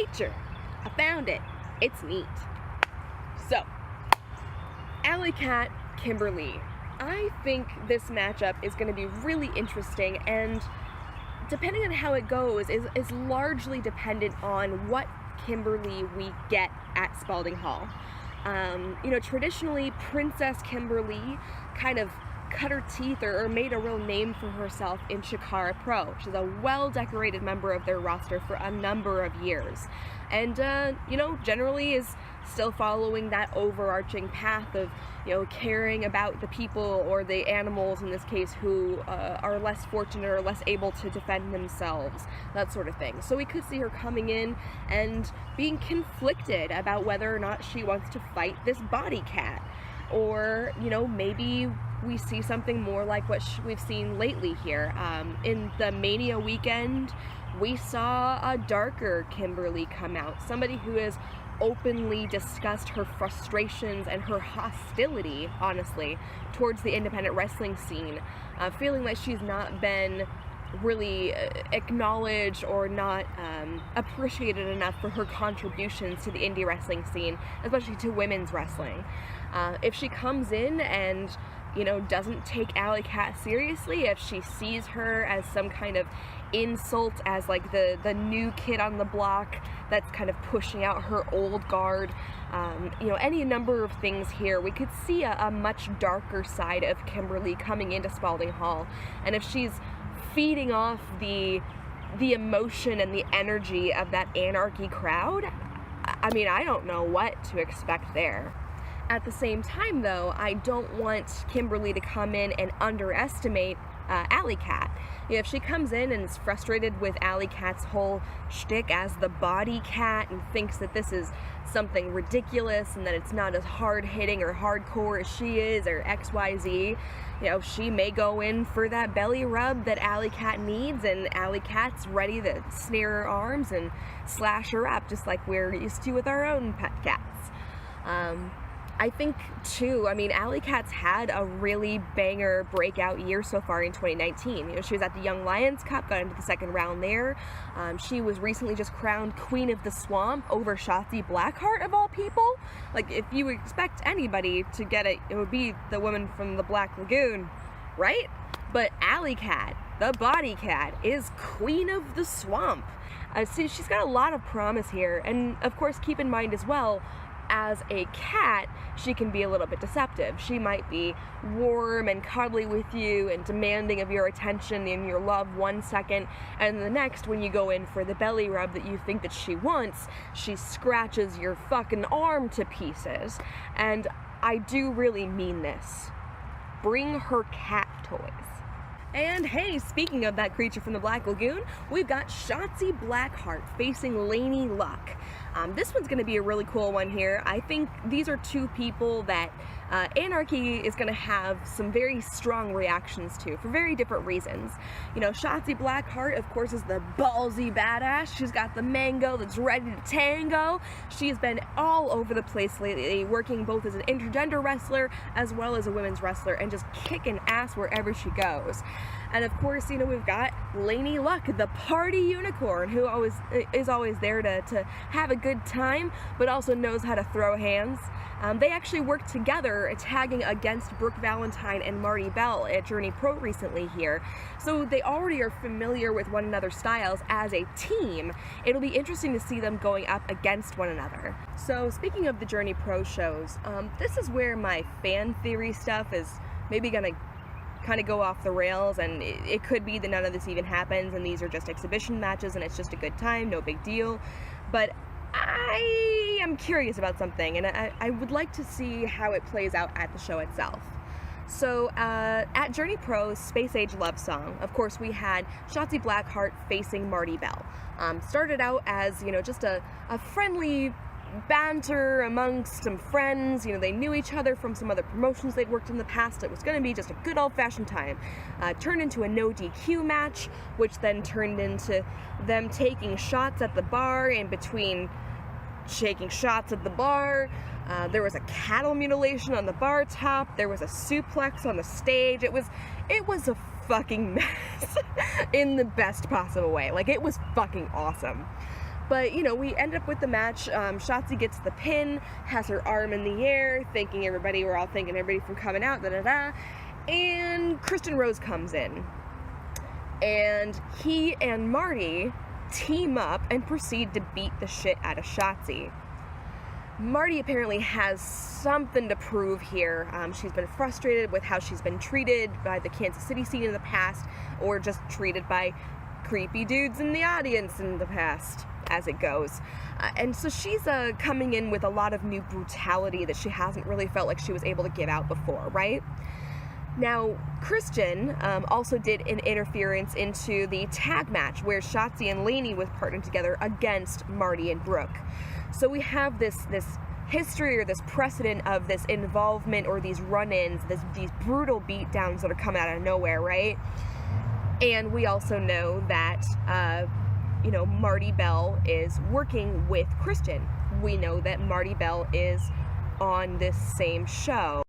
nature. I found it. It's neat. So, Allie Kat, Kimber Lee. I think this matchup is going to be really interesting, and depending on how it goes is largely dependent on what Kimber Lee we get at Spalding Hall. Traditionally, Princess Kimber Lee kind of cut her teeth or made a real name for herself in Shakara Pro. She's a well-decorated member of their roster for a number of years. And, generally is still following that overarching path of, caring about the people or the animals, in this case, who are less fortunate or less able to defend themselves, that sort of thing. So we could see her coming in and being conflicted about whether or not she wants to fight this body cat. Or, maybe we see something more like what we've seen lately here. In the Mania weekend, we saw a darker Kimber Lee come out. Somebody who has openly discussed her frustrations and her hostility, honestly, towards the independent wrestling scene, feeling like she's not been really acknowledged or not appreciated enough for her contributions to the indie wrestling scene, especially to women's wrestling. If she comes in and doesn't take Allie Kat seriously, if she sees her as some kind of insult, as like the new kid on the block that's kind of pushing out her old guard, any number of things here, we could see a much darker side of Kimber Lee coming into Spalding Hall. And if she's feeding off the emotion and the energy of that Anarchy crowd, I don't know what to expect there. At the same time, though, I don't want Kimber Lee to come in and underestimate Allie Kat. If she comes in and is frustrated with Allie Kat's whole shtick as the body cat and thinks that this is something ridiculous and that it's not as hard-hitting or hardcore as she is, or XYZ, she may go in for that belly rub that Allie Kat needs, and Allie Kat's ready to snare her arms and slash her up, just like we're used to with our own pet cats. I think, too, Allie Kat's had a really banger breakout year so far in 2019. She was at the Young Lions Cup, got into the second round there. She was recently just crowned Queen of the Swamp over Shotzi Blackheart, of all people. Like, if you expect anybody to get it, it would be the woman from the Black Lagoon, right? But Allie Kat, the body cat, is Queen of the Swamp. So she's got a lot of promise here, and of course, keep in mind as well, as a cat, she can be a little bit deceptive. She might be warm and cuddly with you and demanding of your attention and your love one second, and the next, when you go in for the belly rub that you think that she wants, she scratches your fucking arm to pieces. And I do really mean this. Bring her cat toys. And hey, speaking of that creature from the Black Lagoon, we've got Shotzi Blackheart facing Laynie Luck. This one's going to be a really cool one here. I think these are two people that Anarchy is going to have some very strong reactions to for very different reasons. Shotzi Blackheart, of course, is the ballsy badass. She's got the mango that's ready to tango. She's been all over the place lately, working both as an intergender wrestler as well as a women's wrestler, and just kicking ass wherever she goes. And of course, we've got Laynie Luck, the party unicorn, who is always there to have a good time, but also knows how to throw hands. They actually worked together, tagging against Brooke Valentine and Marti Belle at Journey Pro recently here. So they already are familiar with one another's styles as a team. It'll be interesting to see them going up against one another. So speaking of the Journey Pro shows, this is where my fan theory stuff is maybe gonna kind of go off the rails, and it could be that none of this even happens and these are just exhibition matches and it's just a good time, no big deal. But I am curious about something, and I would like to see how it plays out at the show itself. So at Journey Pro's Space Age Love Song, of course, we had Shotzi Blackheart facing Marti Belle. Started out as, just a friendly banter amongst some friends. They knew each other from some other promotions they'd worked in the past. It was going to be just a good old-fashioned time. Turned into a no DQ match, which then turned into them taking shots at the bar, in between shaking shots at the bar. There was a cattle mutilation on the bar top. There was a suplex on the stage. It was a fucking mess in the best possible way. Like, it was fucking awesome. But, you know, we end up with the match. Shotzi gets the pin, has her arm in the air, we're all thanking everybody for coming out, and Kristen Rose comes in. And he and Marti team up and proceed to beat the shit out of Shotzi. Marti apparently has something to prove here. She's been frustrated with how she's been treated by the Kansas City scene in the past, or just treated by creepy dudes in the audience in the past, as it goes. And so she's coming in with a lot of new brutality that she hasn't really felt like she was able to give out before, right? Now, Kristen also did an interference into the tag match where Shotzi and Laynie was partnered together against Marti and Brooke. So we have this history or this precedent of this involvement or these run-ins, these brutal beatdowns that are coming out of nowhere, right? And we also know that, Marti Belle is working with Kristen. We know that Marti Belle is on this same show.